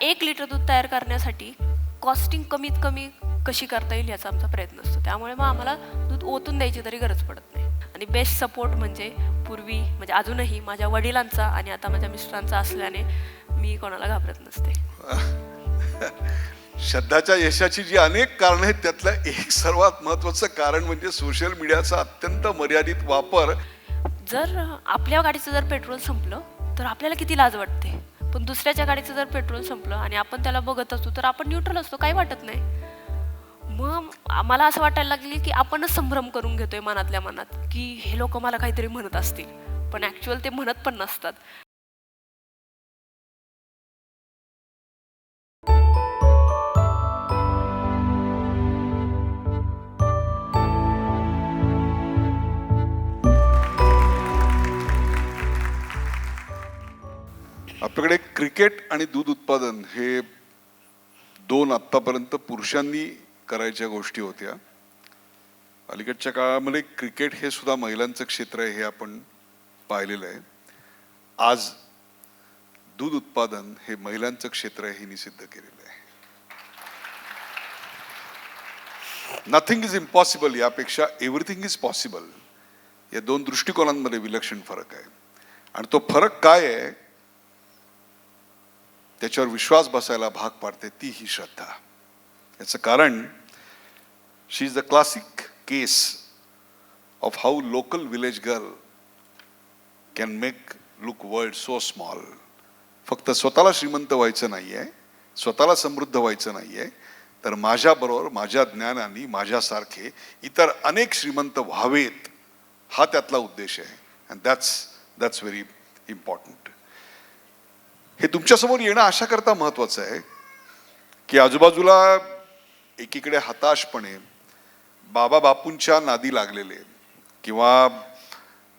1 litre दूध तयार करण्यासाठी कॉस्टिंग कमीत कमी कशी करता येईल याचा आमचा प्रयत्न असतो. त्यामुळे मग आम्हाला दूध ओतून द्यायची तरी गरज पडत नाही. आणि बेस्ट सपोर्ट म्हणजे पूर्वी म्हणजे अजूनही माझ्या वडिलांचा आणि आता माझ्या मिस्टरांचा असल्याने मी कोणाला घाबरत नसते. श्रद्धाच्या यशाची जी अनेक कारणं आहेत त्यातलं एक सर्वात महत्त्वाचं कारण म्हणजे सोशल मीडियाचा अत्यंत मर्यादित वापर. जर आपल्या गाडीचं जर पेट्रोल संपलं तर आपल्याला किती लाज वाटते, पण दुसऱ्याच्या गाडीचं जर पेट्रोल संपलं आणि आपण त्याला बघत असतो तर आपण न्यूट्रल असतो, काही वाटत नाही. मग आम्हाला असं वाटायला लागले की आपणच संभ्रम करून घेतोय मनातल्या मनात की हे लोक मला काहीतरी म्हणत असतील, पण ॲक्च्युअल ते म्हणत पण नसतात. आपल्याकडे क्रिकेट आणि दूध उत्पादन हे दोन आत्तापर्यंत पुरुषांनी करायच्या गोष्टी होत्या. अलीकडच्या काळामध्ये क्रिकेट हे सुद्धा महिलांचं क्षेत्र आहे हे आपण पाहिलेलं आहे. आज दूध उत्पादन हे महिलांचं क्षेत्र आहे हे निषिद्ध केलेलं आहे. नथिंग इज इम्पॉसिबल यापेक्षा एव्हरीथिंग इज पॉसिबल या दोन दृष्टिकोनांमध्ये विलक्षण फरक आहे. आणि तो फरक काय आहे त्याच्यावर विश्वास बसायला भाग पाडते ती ही श्रद्धा. याचं कारण she is the classic case of how local village girl can make look world so small. फक्त स्वतःला श्रीमंत व्हायचं नाहीये, स्वतःला समृद्ध व्हायचं नाहीये, तर माझ्याबरोबर माझ्या ज्ञानाने माझ्यासारखे इतर अनेक श्रीमंत व्हावेत हा त्यातला उद्देश आहे. And that's very important. हे तुमच्यासमोर येणं अशा करता महत्वाचं आहे की आजूबाजूला एकीकडे हताशपणे बाबा बापूंच्या नादी लागलेले किंवा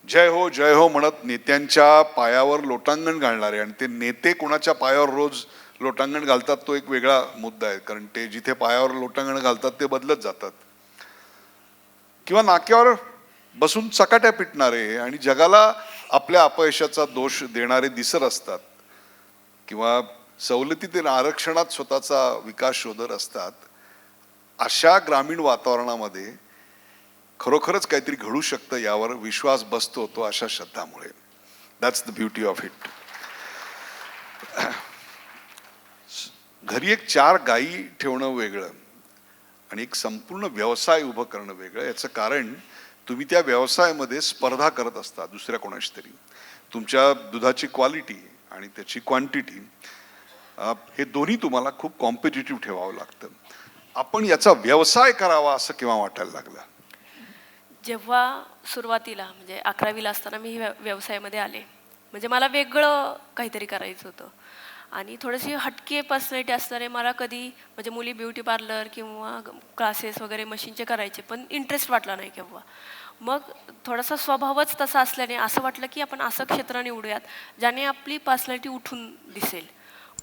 जय हो म्हणत नेत्यांच्या पायावर लोटांगण घालणारे, आणि ते नेते कोणाच्या पायावर रोज लोटांगण घालतात तो एक वेगळा मुद्दा आहे, कारण ते जिथे पायावर लोटांगण घालतात ते बदलत जातात. किंवा नाक्यावर बसून चकाट्या पिटणारे आणि जगाला आपल्या अपयशाचा दोष देणारे दिसत असतात, किंवा सवलतीतील आरक्षणात स्वतःचा विकास शोधत असतात. अशा ग्रामीण वातावरणामध्ये खरोखरच काहीतरी घडू शकतं यावर विश्वास बसतो तो अशा श्रद्धामुळे. That's the beauty of it. घरी एक 4 गायी ठेवणं वेगळं आणि एक संपूर्ण व्यवसाय उभं करणं वेगळं. याचं कारण तुम्ही त्या व्यवसायामध्ये स्पर्धा करत असता दुसऱ्या कोणाशी तरी. तुमच्या दुधाची क्वालिटी आणि त्याची क्वांटिटी हे दोन्ही तुम्हाला खूप कॉम्पिटिटिव्ह ठेवावं लागतं. आपण याचा व्यवसाय करावा असं केव्हा वाटायला लागलं? जेव्हा सुरुवातीला म्हणजे 11वीला असताना मी व्यवसायामध्ये आले, म्हणजे मला वेगळं काहीतरी करायचं होतं आणि थोडीशी हटके पर्सनॅलिटी असल्याने मला कधी म्हणजे मुली ब्युटी पार्लर किंवा क्लासेस वगैरे मशीनचे करायचे, पण इंटरेस्ट वाटला नाही केव्हा. मग थोडासा स्वभावच तसा असल्याने असं वाटलं की आपण असं क्षेत्र निवडूयात ज्याने आपली पर्सनॅलिटी उठून दिसेल.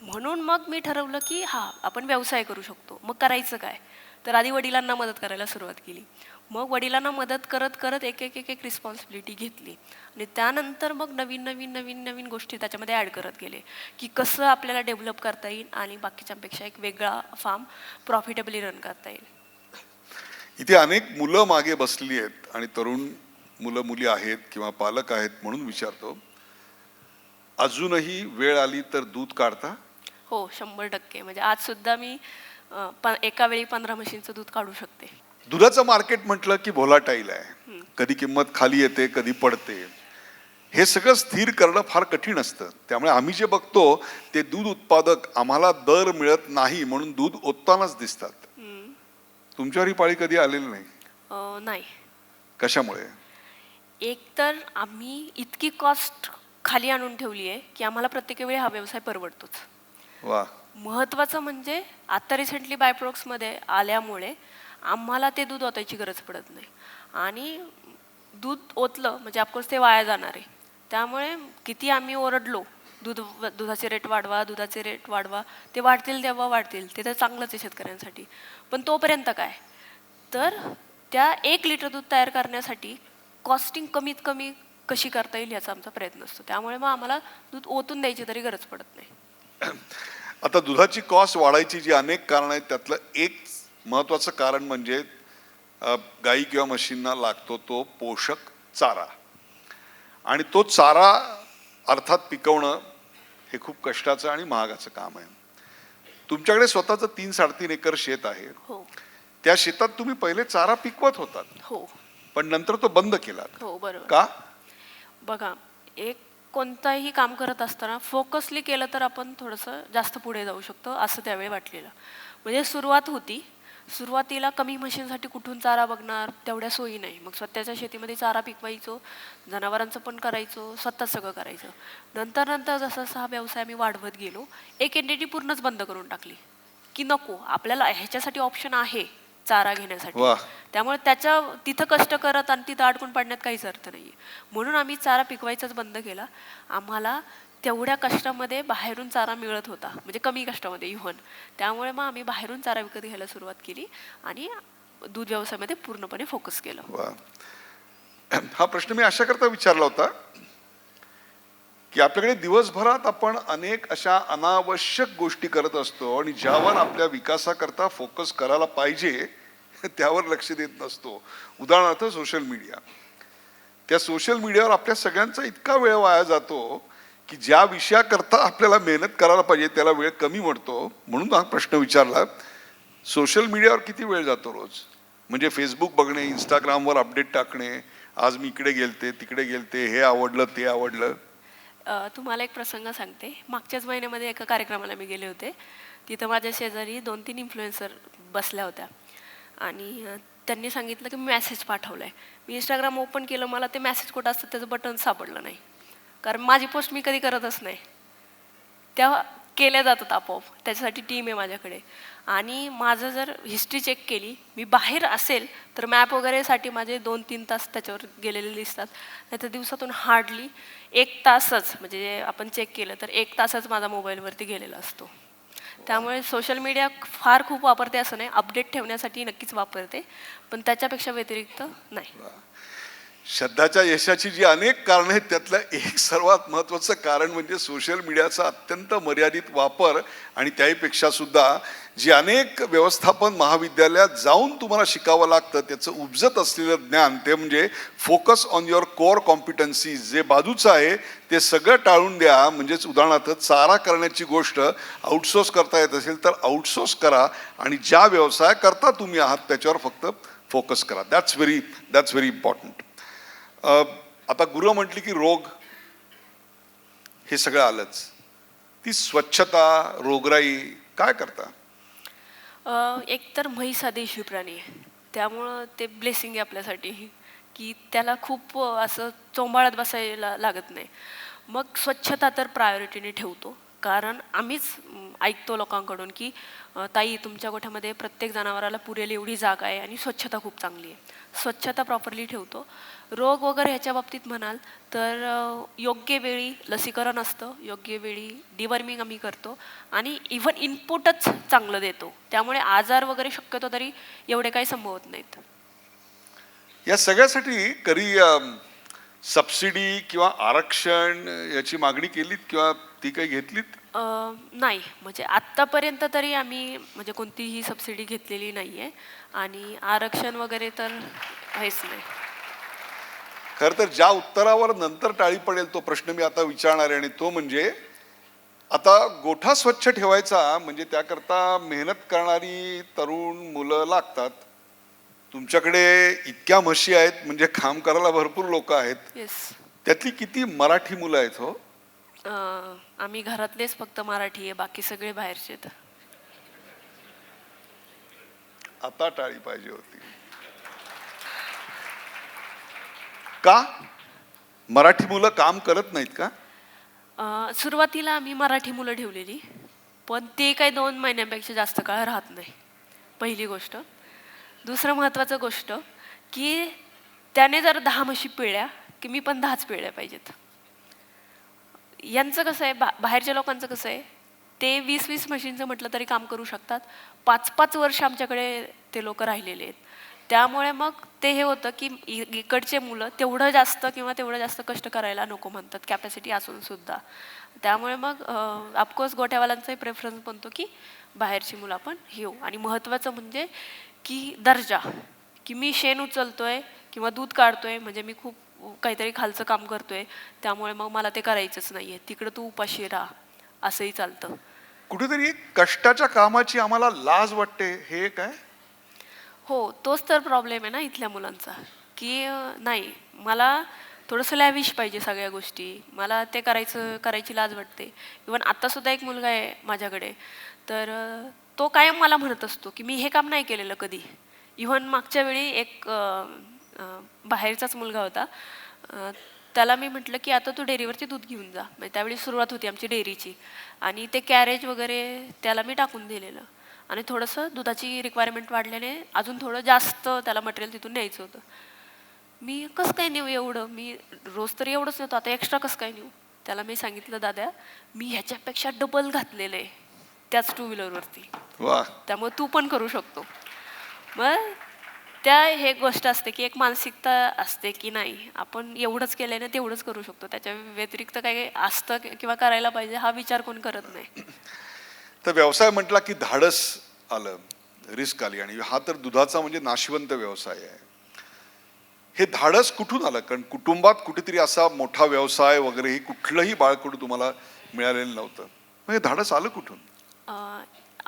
म्हणून मग मी ठरवलं की आपण व्यवसाय करू शकतो. मग करायचं काय, तर आधी वडिलांना मदत करायला सुरुवात केली. मग वडिलांना मदत करत करत एक रिस्पॉन्सिबिलिटी घेतली आणि त्यानंतर मग नवीन गोष्टी त्याच्यामध्ये ॲड करत गेले की कसं आपल्याला डेव्हलप करता येईल आणि बाकीच्यांपेक्षा एक वेगळा फार्म प्रॉफिटेबली रन करता येईल. इथे अनेक मुलं मागे बसली आहेत आणि तरुण मुलं मुली आहेत किंवा पालक आहेत म्हणून विचारतो, अजूनही वेळ आली तर दूध काढता? हो, 100%. म्हणजे आज सुद्धा मी एका वेळी 15 म्हशींचं दूध काढू शकते. दुधाचं मार्केट म्हटलं की व्होलाटाईल आहे. कधी किंमत खाली येते, कधी पडते. हे सगळं स्थिर करणं फार कठीण असतं. त्यामुळे आम्ही जे बघतो ते दूध उत्पादक आम्हाला दर मिळत नाही म्हणून दूध ओततानाच दिसतात. तुमच्यावर ही पाळी कधी आलेली नाही? नाही. कशामुळे? एक तर आम्ही इतकी कॉस्ट खाली आणून ठेवली आहे की आम्हाला प्रत्येक वेळी हा व्यवसाय परवडतोच. वा. महत्त्वाचं म्हणजे आता रिसेंटली बायप्रोडक्ट्समध्ये आल्यामुळे आम्हाला ते दूध ओतायची गरज पडत नाही आणि दूध ओतलं म्हणजे ऑफकोर्स ते वाया जाणार आहे. त्यामुळे किती आम्ही ओरडलो दुधाचे रेट वाढवा, ते वाढतील तेव्हा वाढतील, ते तर चांगलंच आहे शेतकऱ्यांसाठी. पण तोपर्यंत काय, तर त्या 1 लिटर दूध तयार करण्यासाठी कॉस्टिंग कमीत कमी कशी करता येईल याचा आमचा प्रयत्न असतो. त्यामुळे मग आम्हाला दूध ओतून द्यायची तरी गरज पडत नाही. आता दुधाची कॉस्ट वाढायची जी अनेक कारणं आहेत त्यातलं एक महत्त्वाचं कारण म्हणजे गाई किंवा म्हशींना लागतो तो पोषक चारा, आणि तो चारा अर्थात पिकवणं हे खूप कष्टाचं आणि महागाचं काम आहे. तुमच्याकडे स्वतःचं 3-3.5 एकर शेत आहे. हो त्या शेतात तुम्ही पहिले चारा पिकवत होतात, हो पण नंतर तो बंद केला. हो बरोबर. का? बघा, एक कोणताही काम करत असताना फोकसली केलं तर आपण थोडंसं जास्त पुढे जाऊ शकतो असं त्यावेळी वाटलेलं. म्हणजे सुरुवात होती, सुरुवातीला कमी मशीनसाठी कुठून चारा बघणार, तेवढ्या सोयी नाही. मग स्वतःच्या शेतीमध्ये चारा पिकवायचो, जनावरांचं पण करायचो, स्वतः सगळं करायचं. नंतर नंतर जसं जसा हा व्यवसाय मी वाढवत गेलो, एक एंटिटी पूर्णच बंद करून टाकली की नको, आपल्याला ह्याच्यासाठी ऑप्शन आहे चारा घेण्यासाठी. वाह. त्यामुळे त्याच्या तिथं कष्ट करत आणि तिथं अडकून पडण्यात काहीच अर्थ नाही. म्हणून आम्ही चारा पिकवायचाच बंद केला. आम्हाला तेवढ्या कष्टामध्ये बाहेरून चारा मिळत होता, म्हणजे कमी कष्टामध्ये इव्हन. त्यामुळे मग आम्ही बाहेरून चारा विकत घ्यायला सुरुवात केली आणि दूध व्यवसायामध्ये पूर्णपणे फोकस केलं. वा. हा प्रश्न मी अशा करता विचारला होता की आपल्याकडे दिवसभरात आपण अनेक अशा अनावश्यक गोष्टी करत असतो आणि ज्यावर आपल्या विकासाकरता फोकस करायला पाहिजे त्यावर लक्ष देत नसतो. उदाहरणार्थ सोशल मीडिया. त्या सोशल मीडियावर आपल्या सगळ्यांचा इतका वेळ वाया जातो की ज्या विषयाकरता आपल्याला मेहनत करायला पाहिजे त्याला वेळ कमी मिळतो. म्हणून हा प्रश्न विचारला. सोशल मीडियावर किती वेळ जातो रोज? म्हणजे फेसबुक बघणे, इंस्टाग्रामवर अपडेट टाकणे, आज मी इकडे गेलते तिकडे गेलते, हे आवडलं ते आवडलं. तुम्हाला एक प्रसंग सांगते. मागच्याच महिन्यामध्ये एका कार्यक्रमाला मी गेले होते. तिथं माझ्या शेजारी 2-3 इन्फ्लुएन्सर बसल्या होत्या आणि त्यांनी सांगितलं की मेसेज पाठवला आहे. मी इंस्टाग्राम ओपन केलं, मला ते मेसेज कुठं असतं त्याचं बटन सापडलं नाही, कारण माझी पोस्ट मी कधी करतच नाही. त्या केल्या जातात आपोआप, त्याच्यासाठी टीम आहे माझ्याकडे. आणि माझं जर हिस्ट्री चेक केली, मी बाहेर असेल तर मॅप वगैरेसाठी माझे 2-3 तास त्याच्यावर गेलेले दिसतात. नाहीतर दिवसातून हार्डली 1 तासच, म्हणजे आपण चेक केलं तर 1 तासच माझा मोबाईलवरती गेलेला असतो. त्यामुळे सोशल मीडिया फार खूप वापरते असं नाही, अपडेट ठेवण्यासाठी नक्कीच वापरते, पण त्याच्यापेक्षा व्यतिरिक्त नाही. श्रद्धाच्या यशाची जी अनेक कारणं आहेत त्यातलं एक सर्वात महत्त्वाचं कारण म्हणजे सोशल मीडियाचा अत्यंत मर्यादित वापर. आणि त्याहीपेक्षा सुद्धा जी अनेक व्यवस्थापन महाविद्यालयात जाऊन तुम्हाला शिकावं लागतं त्याचं उपजत असलेलं ज्ञान, ते म्हणजे focus on your core competency. जे बाजूचं आहे ते सगळं टाळून द्या. म्हणजेच उदाहरणार्थ चारा करण्याची गोष्ट आउटसोर्स करता येत असेल तर आउटसोर्स करा आणि ज्या व्यवसाय करता तुम्ही आहात त्याच्यावर फक्त फोकस करा. That's very important. आता गुरु म्हटली की रोग हे सगळं आलंच. ती स्वच्छता, रोगराई काय करता? एक तर म्हैस हा देशी प्राणी आहे, त्यामुळं ते ब्लेसिंग आहे आपल्यासाठी की त्याला खूप असं चोंबाळत बसायला लागत नाही. मग स्वच्छता तर प्रायोरिटीने ठेवतो, कारण आम्हीच ऐकतो लोकांकडून की ताई तुमच्या गोठ्यामध्ये प्रत्येक जनावराला पुरेल एवढी जागा आहे आणि स्वच्छता खूप चांगली आहे. स्वच्छता प्रॉपरली ठेवतो. रोग वगैरे ह्याच्या बाबतीत म्हणाल तर योग्य वेळी लसीकरण असतं, योग्य वेळी डिवर्मिंग आम्ही करतो आणि इव्हन इनपुटच चांगलं देतो. त्यामुळे आजार वगैरे शक्यतो तरी एवढे काही संभवत नाहीत. या सगळ्यासाठी कधी सबसिडी किंवा आरक्षण याची मागणी केलीत किंवा ती काही घेतलीत? नाही, म्हणजे आत्तापर्यंत तरी आम्ही म्हणजे कोणतीही सबसिडी घेतलेली नाही आहे आणि आरक्षण वगैरे तर हेच नाही. खरं तर ज्या उत्तरावर नंतर टाळी पडेल तो प्रश्न मी आता विचारणार आहे, आणि तो म्हणजे आता गोठा स्वच्छ ठेवायचा म्हणजे त्याकरता मेहनत करणारी तरुण मुलं लागतात. तुमच्याकडे इतक्या म्हशी आहेत म्हणजे काम करायला भरपूर लोक आहेत. येस. त्यातली किती मराठी मुलं आहेत हो? आम्ही घरातलेच फक्त मराठी आहे, बाकी सगळे बाहेरचे आहेत. आता टाळी पाहिजे होती. का? मराठी मुलं काम करत नाहीत का? सुरुवातीला आम्ही मराठी मुलं ठेवलेली, पण ते काही 2 महिन्यांपेक्षा जास्त काळ राहत नाही, पहिली गोष्ट. दुसरं महत्त्वाचं गोष्ट की त्याने जर 10 म्हशी पिळल्या की मी पण 10च पिळल्या पाहिजेत. यांचं कसं आहे, बाहेरच्या लोकांचं कसं आहे, ते 20-20 म्हशींचं म्हटलं तरी काम करू शकतात. 5-5 वर्ष आमच्याकडे ते लोक राहिलेले आहेत. त्यामुळे मग ते हे होतं की इकडचे मुलं तेवढं जास्त कष्ट करायला नको म्हणतात, कॅपॅसिटी असून सुद्धा. त्यामुळे मग ऑफकोर्स गोठ्यावाल्यांचाही प्रेफरन्स बनतो की बाहेरची मुलं आपण घेऊ. आणि महत्त्वाचं म्हणजे की दर्जा, की मी शेण उचलतोय किंवा दूध काढतोय म्हणजे मी खूप काहीतरी खालचं काम करतोय, त्यामुळे मग मला ते करायचंच नाहीये, तिकडं तू उपाशी राहा, असंही चालतं. कुठेतरी एक कष्टाच्या कामाची आम्हाला लाज वाटते, हे काय? हो, तोच तर प्रॉब्लेम आहे ना इथल्या मुलांचा, की नाही मला थोडंसं लॅविश पाहिजे सगळ्या गोष्टी. मला ते करायची लाज वाटते. इव्हन आत्तासुद्धा एक मुलगा आहे माझ्याकडे, तर तो कायम मला म्हणत असतो, की मी हे काम नाही केलेलं कधी. इव्हन मागच्या वेळी एक बाहेरचाच मुलगा होता. त्याला मी म्हटलं, की आता तू डेअरीवरती दूध घेऊन जा. म्हणजे त्यावेळी सुरुवात होती आमची डेअरीची आणि ते कॅरेज वगैरे त्याला मी टाकून दिलेलं. आणि थोडंसं दुधाची रिक्वायरमेंट वाढल्याने अजून थोडं जास्त त्याला मटेरियल तिथून न्यायचं होतं. मी कसं काय नेऊ एवढं? मी रोज तर एवढंच नेतो, आता एक्स्ट्रा कसं काय नेऊ? त्याला मी सांगितलं, दादा मी ह्याच्यापेक्षा डबल घातलेलं आहे त्याच टू व्हीलरवरती, वा. त्यामुळे तू पण करू शकतो. मग त्या हे गोष्ट असते की एक मानसिकता असते की नाही आपण एवढंच केल्याने तेवढंच करू शकतो, त्याच्या व्यतिरिक्त काही असतं किंवा करायला पाहिजे हा विचार कोण करत नाही. तर व्यवसाय म्हटला की धाडस आलं, रिस्क आली, आणि हा तर दुधाचा म्हणजे नाशिवंत व्यवसाय आहे. हे धाडस कुठून आलं? कारण कुटुंबात कुठेतरी असा मोठा व्यवसाय वगैरे ही कुठलंही बाळकडू तुम्हाला मिळालेलं नव्हतं. मग हे धाडस आलं कुठून?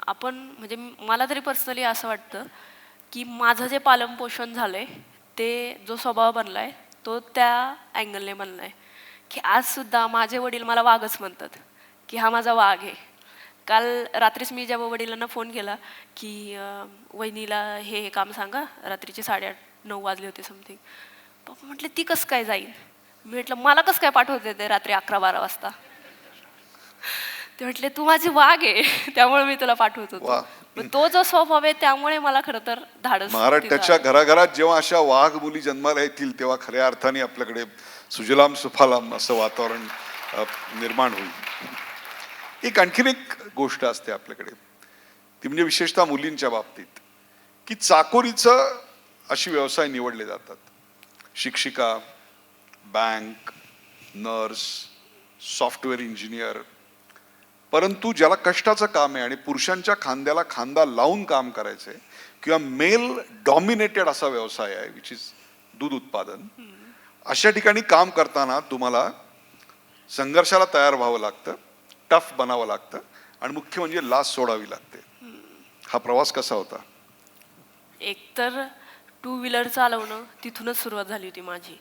आपण म्हणजे मला तरी पर्सनली असं वाटतं की माझं जे पालनपोषण झालंय ते जो स्वभाव बनलाय तो त्या अँगलने बनलाय, की आज सुद्धा माझे वडील मला वाघच म्हणतात, की हा माझा वाघ आहे. काल रात्रीच मी जेव्हा वडिलांना फोन केला की वहिनीला हे काम सांगा, रात्रीचे 8:30-9 वाजले होते समथिंग. पप्पा म्हटले ती कसं काय जाईल? मी म्हटलं मला कसं काय पाठवते ते रात्री 11-12 वाजता? ते म्हटले तू माझी वाघ आहे त्यामुळे मी तुला पाठवत होतो. वा. मग तो जो स्वभाव आहे त्यामुळे मला खरं तर धाडस महाराष्ट्राच्या घराघरात जेव्हा अशा वाघ मुली जन्माला येतील तेव्हा खऱ्या अर्थाने आपल्याकडे सुजलाम सुफालाम असं वातावरण निर्माण होईल. एक आणखीन एक गोष्ट असते आपल्याकडे, ती म्हणजे विशेषतः मुलींच्या बाबतीत, की चाकोरीचं अशी व्यवसाय निवडले जातात. शिक्षिका, बँक, नर्स, सॉफ्टवेअर इंजिनियर. परंतु ज्याला कष्टाचं काम आहे आणि पुरुषांच्या खांद्याला खांदा लावून काम करायचंय, किंवा मेल डॉमिनेटेड असा व्यवसाय आहे विच इज दूध उत्पादन, अशा ठिकाणी काम करताना तुम्हाला संघर्षाला तयार व्हावं लागतं, टफ बनावं लागतं, आणि मुख्य म्हणजे लाज सोडावी लागते. हा प्रवास कसा होता? एकतर टू व्हीलर चालवणं तिथूनच सुरुवात झाली होती माझी.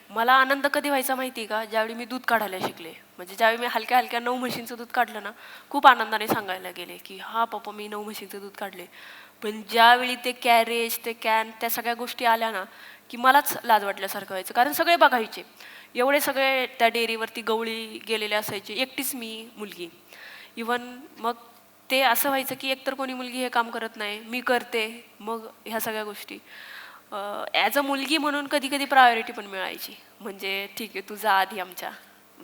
मला आनंद कधी व्हायचा माहिती आहे का? ज्यावेळी मी दूध काढायला शिकले. म्हणजे ज्यावेळी मी हलक्या हलक्या 9 म्हशींचं दूध काढलं ना, खूप आनंदाने सांगायला गेले की हा पप्पा मी 9 म्हशींचं दूध काढले. पण ज्यावेळी ते कॅरेज, ते कॅन, त्या सगळ्या गोष्टी आल्या ना, की मलाच लाज वाटल्यासारखं व्हायचं. कारण सगळे बघायचे. एवढे सगळे त्या डेअरीवरती गवळी गेलेले असायचे, एकटीच मी मुलगी. इव्हन मग ते असं व्हायचं की एकतर कोणी मुलगी हे काम करत नाही, मी करते. मग ह्या सगळ्या गोष्टी ॲज अ मुलगी म्हणून कधी कधी प्रायोरिटी पण मिळायची. म्हणजे ठीक आहे तू जा आधी आमच्या,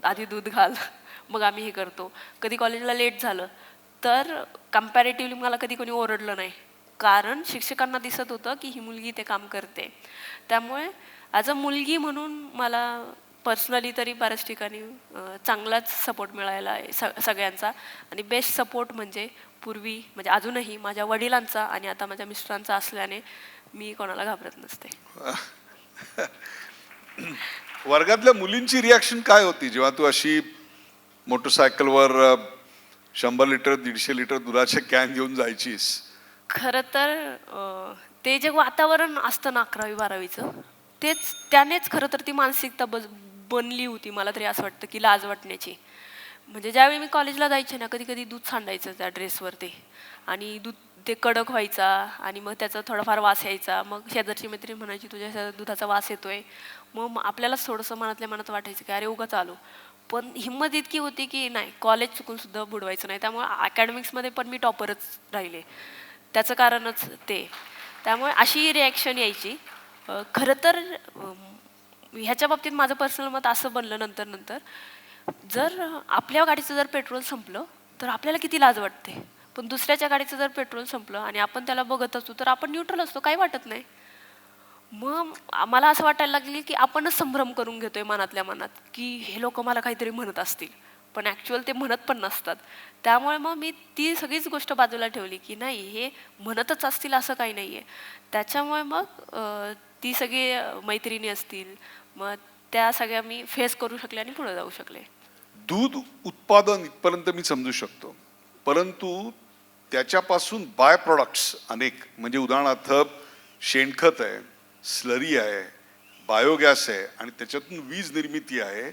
आधी दूध घाल मग आम्ही हे करतो. कधी कॉलेजला लेट झालं तर कम्पॅरेटिव्हली मला कधी कोणी ओरडलं नाही, कारण शिक्षकांना दिसत होतं की ही मुलगी ते काम करते. त्यामुळे ॲज अ मुलगी म्हणून मला पर्सनली तरी बऱ्याच ठिकाणी चांगलाच सपोर्ट मिळायला आहे सगळ्यांचा. आणि बेस्ट सपोर्ट म्हणजे पूर्वी म्हणजे अजूनही माझ्या वडिलांचा आणि आता माझ्या मिस्टरांचा असल्याने मी कोणाला घाबरत नसते. वर्गातल्या मुलींची रिॲक्शन काय होती जेव्हा तू अशी मोटरसायकलवर 100 लिटर 150 लिटर दुधाचे कॅन घेऊन जायचीस? खरं तर ते जे वातावरण असतं ना 11वी-12वीचं, त्यानेच खरं तर ती मानसिकता बनली होती मला तरी असं वाटतं की लाज वाटण्याची. म्हणजे ज्यावेळी मी कॉलेजला जायचे ना, कधी कधी दूध सांडायचं त्या ड्रेसवरती आणि दूध ते कडक व्हायचा आणि मग त्याचा थोडाफार वास यायचा. मग शेजारची मैत्रीण म्हणायची तुझ्या दुधाचा वास येतोय. मग आपल्यालाच थोडंसं मनातल्या मनात वाटायचं की अरे उगाच आलो. पण हिंमत इतकी होती की नाही, कॉलेज चुकून सुद्धा बुडवायचं नाही. त्यामुळे अकॅडमिक्समध्ये पण मी टॉपरच राहिले. त्याचं कारणच ते. त्यामुळे अशी रिॲक्शन यायची. खरं तर ह्याच्या बाबतीत माझं पर्सनल मत असं बनलं नंतर नंतर, जर आपल्या गाडीचं जर पेट्रोल संपलं तर आपल्याला किती लाज वाटते. पण दुसऱ्याच्या गाडीचं जर पेट्रोल संपलं आणि आपण त्याला बघत असतो तर आपण न्यूट्रल असतो, काही वाटत नाही. मग मला असं वाटायला लागले की आपणच संभ्रम करून घेतोय मनातल्या मनात की हे लोक मला काहीतरी म्हणत असतील. पण ॲक्च्युअल ते म्हणत पण नसतात. त्यामुळे मग मी ती सगळीच गोष्ट बाजूला ठेवली की नाही, हे म्हणतच असतील असं काही नाही आहे. त्याच्यामुळे मग ती सगळी मैत्रिणी असतील, मग त्या सगळ्या मी फेस करू शकले आणि पुढे जाऊ शकले. दूध उत्पादन इथपर्यंत मी समजू शकतो, परंतु त्याच्यापासून बाय प्रॉडक्ट्स अनेक, म्हणजे उदाहरणार्थ शेणखत आहे, स्लरी आहे, बायोगॅस आहे आणि त्याच्यातून वीज निर्मिती आहे.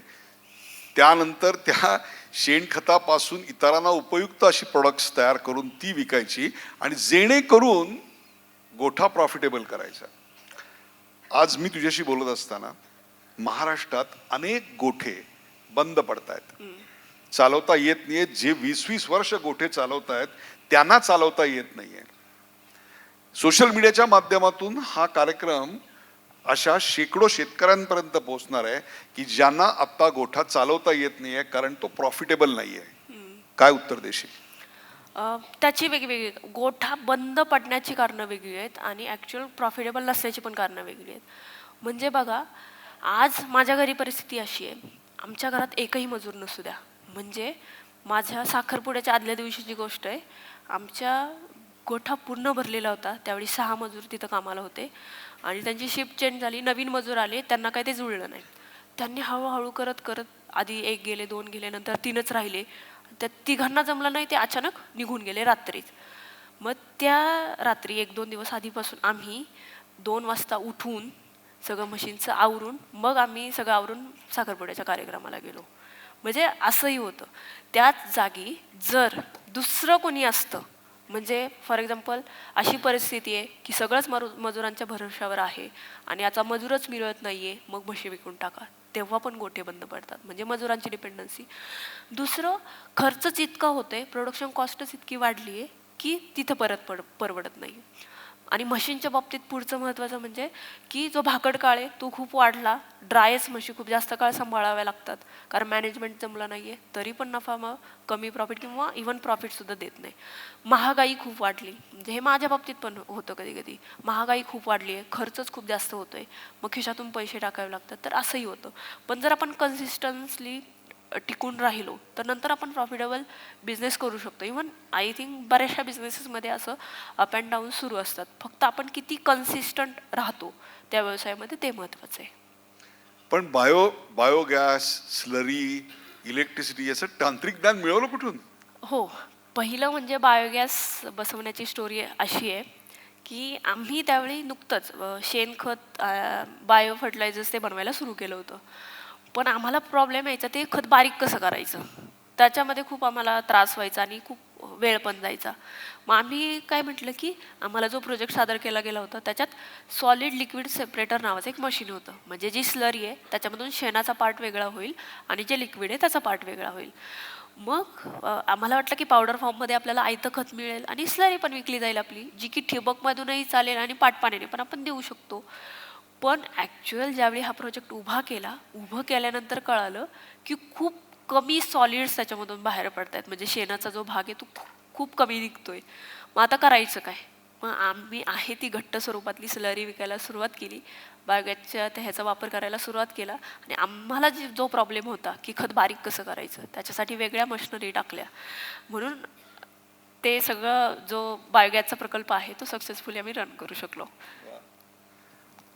त्यानंतर त्या शेणखतापासून इतरांना उपयुक्त अशी प्रॉडक्ट्स तयार करून ती विकायची आणि जेणेकरून गोठा प्रॉफिटेबल करायचा. आज मी तुझ्याशी बोलत असताना महाराष्ट्रात अनेक गोठे बंद पडतायत, चालवता येत नाहीये. जे 20-20 वर्ष गोठे चालवतायत त्यांना चालवता येत नाहीये. सोशल मीडियाच्या माध्यमातून हा कार्यक्रम अशा शेकडो शेतकऱ्यांपर्यंत पोहोचणार आहे की ज्यांना आता गोठा चालवता येत नाहीये कारण तो प्रॉफिटेबल नाहीये. काय उत्तर देशील? त्याची वेगवेगळी, गोठा बंद पडण्याची कारणं वेगळी आहेत आणि ॲक्च्युअल प्रॉफिटेबल नसण्याची पण कारणं वेगळी आहेत. म्हणजे बघा, आज माझ्या घरी परिस्थिती अशी आहे, आमच्या घरात एकही मजूर नसू द्या. म्हणजे माझ्या साखरपुड्याच्या आदल्या दिवशीची गोष्ट आहे, आमच्या गोठा पूर्ण भरलेला होता. त्यावेळी 6 मजूर तिथं कामाला होते आणि त्यांची शिफ्ट चेंज झाली, नवीन मजूर आले, त्यांना काही ते जुळलं नाही. त्यांनी हळूहळू करत करत आधी 1 गेले, 2 गेले, नंतर 3च राहिले. त्या तिघांना जमलं नाही, ते अचानक निघून गेले रात्रीच. मग त्या रात्री 1-2 दिवस आधीपासून आम्ही 2 वाजता उठून सगळं मशीनचं आवरून मग आम्ही सगळं आवरून साखरपुड्याच्या कार्यक्रमाला गेलो. म्हणजे असंही होतं. त्याच जागी जर दुसरं कोणी असतं, म्हणजे फॉर एक्झाम्पल अशी परिस्थिती आहे की सगळंच मजुरांच्या भरोश्यावर आहे आणि आता मजूरच मिळत नाही आहे, मग म्हशी विकून टाका, तेव्हा पण गोठे बंद पडतात. म्हणजे मजुरांची डिपेंडन्सी. दुसरं, खर्चच इतका होतोय, प्रोडक्शन कॉस्टच इतकी वाढली आहे की तिथं परवडत नाही. आणि म्हशींच्या बाबतीत पुढचं महत्त्वाचं म्हणजे की जो भाकड काळ आहे तो खूप वाढला. ड्रायच म्हशी खूप जास्त काळ सांभाळाव्या लागतात कारण मॅनेजमेंट जमलं नाही आहे. तरी पण नफा मग कमी प्रॉफिट किंवा इव्हन प्रॉफिटसुद्धा देत नाही. महागाई खूप वाढली, म्हणजे हे माझ्या बाबतीत पण होतं कधी कधी. महागाई खूप वाढली आहे, खर्चच खूप जास्त होतो आहे, मग खिशातून पैसे टाकावे लागतात, तर असंही होतं. पण जर आपण कन्सिस्टन्सली टिकून राहिलो तर नंतर आपण प्रॉफिटेबल बिझनेस करू शकतो. इव्हन आय थिंक बऱ्याचशा बिझनेसेसमध्ये असं अप अँड डाऊन सुरू असतात. फक्त आपण किती कन्सिस्टंट राहतो त्या व्यवसायामध्ये, ते महत्त्वाचं आहे. पण बायोगॅस, स्लरी, इलेक्ट्रिसिटी याचं तांत्रिक ज्ञान मिळवलं कुठून? हो, पहिलं म्हणजे बायोगॅस बसवण्याची स्टोरी अशी आहे की आम्ही त्यावेळी नुकतंच शेणखत, बायो फर्टिलायझर्स ते बनवायला सुरू केलं होतं. पण आम्हाला प्रॉब्लेम यायचा ते खत बारीक कसं करायचं, त्याच्यामध्ये खूप आम्हाला त्रास व्हायचा आणि खूप वेळ पण जायचा. मग आम्ही काय म्हटलं की आम्हाला जो प्रोजेक्ट सादर केला गेला होता त्याच्यात सॉलिड लिक्विड सेपरेटर नावाचं एक मशीन होतं. म्हणजे जी स्लरी आहे त्याच्यामधून शेणाचा पार्ट वेगळा होईल आणि जे लिक्विड आहे त्याचा पार्ट वेगळा होईल. मग आम्हाला वाटलं की पावडर फॉर्ममध्ये आपल्याला आयतं खत मिळेल आणि स्लरी पण विकली जाईल आपली, जी की ठिबकमधूनही चालेल आणि पाटपाण्याने पण आपण देऊ शकतो. पण ॲक्च्युअल ज्यावेळी हा प्रोजेक्ट उभं केल्यानंतर कळालं की खूप कमी सॉलिड्स त्याच्यामधून बाहेर पडत आहेत. म्हणजे शेणाचा जो भाग आहे तो खूप कमी निघतोय. मग आता करायचं काय? मग आम्ही आहे ती घट्ट स्वरूपातली स्लरी विकायला सुरुवात केली, बायोगॅसच्या ह्याचा वापर करायला सुरुवात केला आणि आम्हाला जो प्रॉब्लेम होता की खत बारीक कसं करायचं, त्याच्यासाठी वेगळ्या मशिनरी टाकल्या. म्हणून ते सगळं जो बायोगॅसचा प्रकल्प आहे तो सक्सेसफुली आम्ही रन करू शकलो.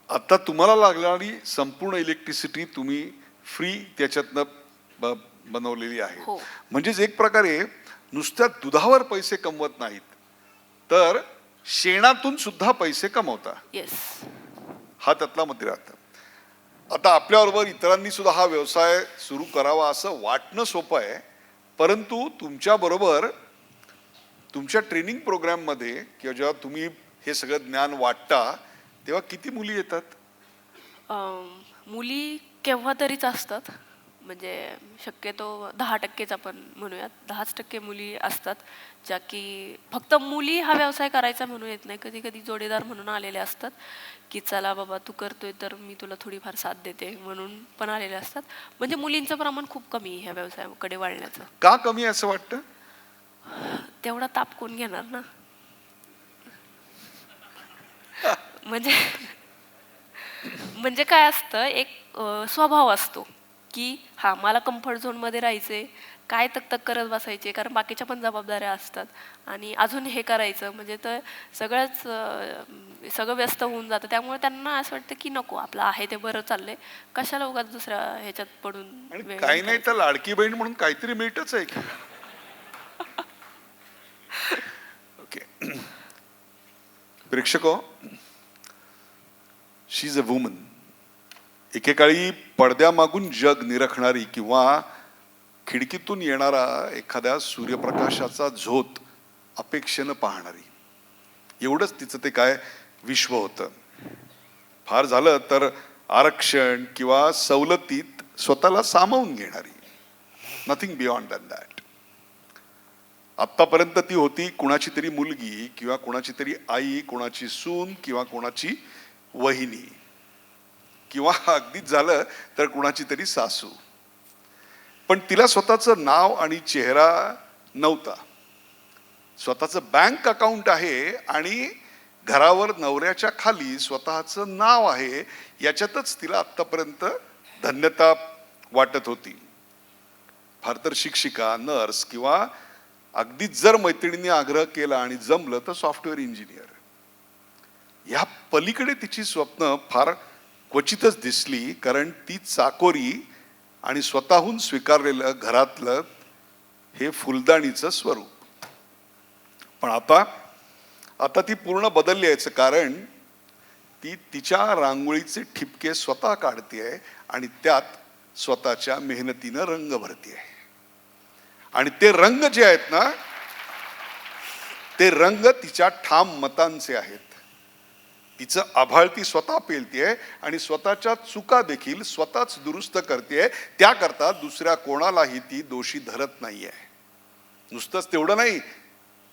आता तुम्हाला लागणारी संपूर्ण इलेक्ट्रिसिटी तुम्ही फ्री त्याच्यातनं बनवलेली आहे. हो. म्हणजेच एक प्रकारे नुसत्या दुधावर पैसे कमवत नाहीत, तर शेणातून सुद्धा पैसे कमवता. येस. हा त्यातला मुद्दा अर्थ. आता आपल्याबरोबर इतरांनी सुद्धा हा व्यवसाय सुरू करावा असं वाटणं सोपं आहे, परंतु तुमच्या बरोबर तुमच्या ट्रेनिंग प्रोग्राममध्ये किंवा जेव्हा तुम्ही हे सगळं ज्ञान वाटता तेव्हा किती मुली येतात? मुली केव्हा तरीच असतात. म्हणजे शक्यतो 10%च आपण म्हणूयात, 10% मुली असतात ज्या की फक्त मुली हा व्यवसाय करायचा म्हणून येत नाही. कधी कधी जोडीदार म्हणून आलेले असतात की चला बाबा तू करतोय तर मी तुला थोडीफार साथ देते म्हणून पण आलेले असतात. म्हणजे मुलींचं प्रमाण खूप कमी आहे ह्या व्यवसायाकडे वळण्याचं. का कमी आहे असं वाटतं? तेवढा ताप कोण घेणार ना. म्हणजे म्हणजे काय असतं, एक स्वभाव असतो की हा मला कम्फर्ट झोनमध्ये राहायचे, काय तक करत बसायचे, कारण बाकीच्या पण जबाबदाऱ्या असतात आणि अजून हे करायचं म्हणजे तर सगळं व्यस्त होऊन जातं. त्यामुळे त्यांना असं वाटतं की नको, आपलं आहे ते बरं चाललंय, कशाला उगाच दुसऱ्या ह्याच्यात पडून आणि वेळ काही नाही घालवायचा. तर लाडकी बहीण म्हणून काहीतरी मिळतच आहे की. ओके. प्रेक्षको, शी इज अ वुमन. एकेकाळी पडद्यामागून जग निरखणारी किंवा खिडकीतून येणारा एखाद्या सूर्यप्रकाशाचा झोत अपेक्षेनं पाहणारी, एवढंच तिचं ते काय विश्व होतं. फार झालं तर आरक्षण किंवा सवलतीत स्वतःला सामावून घेणारी, नथिंग बियॉन्ड दॅन दॅट. आत्तापर्यंत ती होती कुणाची तरी मुलगी किंवा कुणाची तरी आई, कुणाची सून किंवा कुणाची वहिनी, किंवा अगदीच झालं तर कुणाची तरी सासू. पण तिला स्वतःचं नाव आणि चेहरा नव्हता. स्वतःचं बँक अकाउंट आहे आणि घरावर नवऱ्याच्या खाली स्वतःचं नाव आहे, याच्यातच तिला आत्तापर्यंत धन्यता वाटत होती. फार तर शिक्षिका, नर्स किंवा अगदीच जर मैत्रिणींनी आग्रह केला आणि जमलं तर सॉफ्टवेअर इंजिनियर. या पलीकडे तिची स्वप्न फार क्वचितच दिसली, कारण ती चाकोरी आणि स्वतःहून स्वीकारलेलं घरातलं हे फुलदाणीचं स्वरूप. पण आता ती पूर्ण बदलली आहे, कारण ती तिच्या रांगोळीचे ठिपके स्वतः काढतेय आणि त्यात स्वतःच्या मेहनतीनं रंग भरतेय. आणि ते रंग जे आहेत ना, ते रंग तिच्या ठाम मतांचे आहेत. तिचं आभाळ ती स्वतः पेलतेय आणि स्वतःच्या चुका देखील स्वतःच दुरुस्त करतेय. त्याकरता दुसऱ्या कोणालाही ती दोषी धरत नाहीये. नुसतंच तेवढं नाही,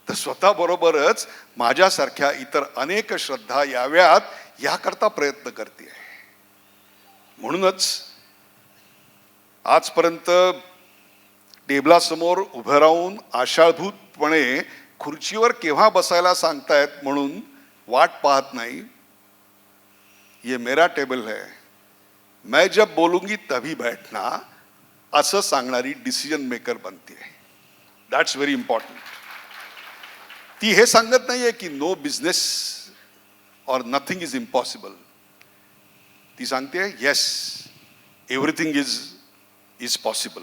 तर स्वतः बरोबरच माझ्यासारख्या इतर अनेक श्रद्धा याव्यात याकरता प्रयत्न करते. म्हणूनच आजपर्यंत टेबलासमोर उभं राहून आशाळभूतपणे खुर्चीवर केव्हा बसायला सांगतायत म्हणून वाट पाहत नाही. ये मेरा टेबल है, मैं जब बोलूंगी तभी बैठना, असं सांगणारी डिसिजन मेकर बनते. That's very important. ती हे सांगत नाहीये की no business or nothing is impossible. ती सांगते yes, everything is possible.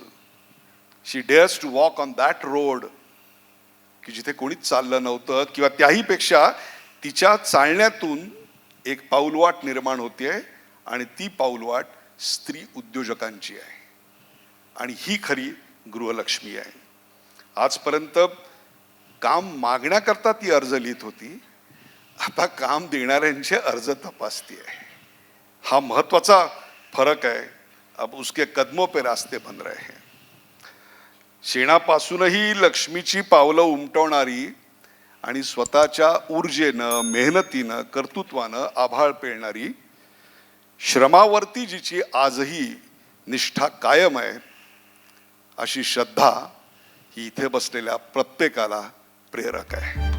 She dares to walk on that road की जिथे कोणीच चाललं नव्हतं, किंवा त्याही पेक्षा तिच्या चालण्यातून एक पाऊलवाट निर्माण होते आणि ती पाऊलवाट स्त्री उद्योजकांची आहे. आणि ही खरी गृहलक्ष्मी आहे. आजपर्यंत काम मागण्याकरता ती अर्ज लिहित होती, आता काम देणाऱ्यांचे अर्ज तपासती आहे. हा महत्वाचा फरक आहे. अब उसके कदमों पे रास्ते बन रहे हैं. शेणापासूनही लक्ष्मीची पावलं उमटवणारी आणि स्वतःच्या ऊर्जेनं, मेहनतीनं, कर्तृत्वानं आभाळ पेलणारी, श्रमावरती जिची आजही निष्ठा कायम आहे, अशी श्रद्धा ही इथे बसलेल्या प्रत्येकाला प्रेरक आहे.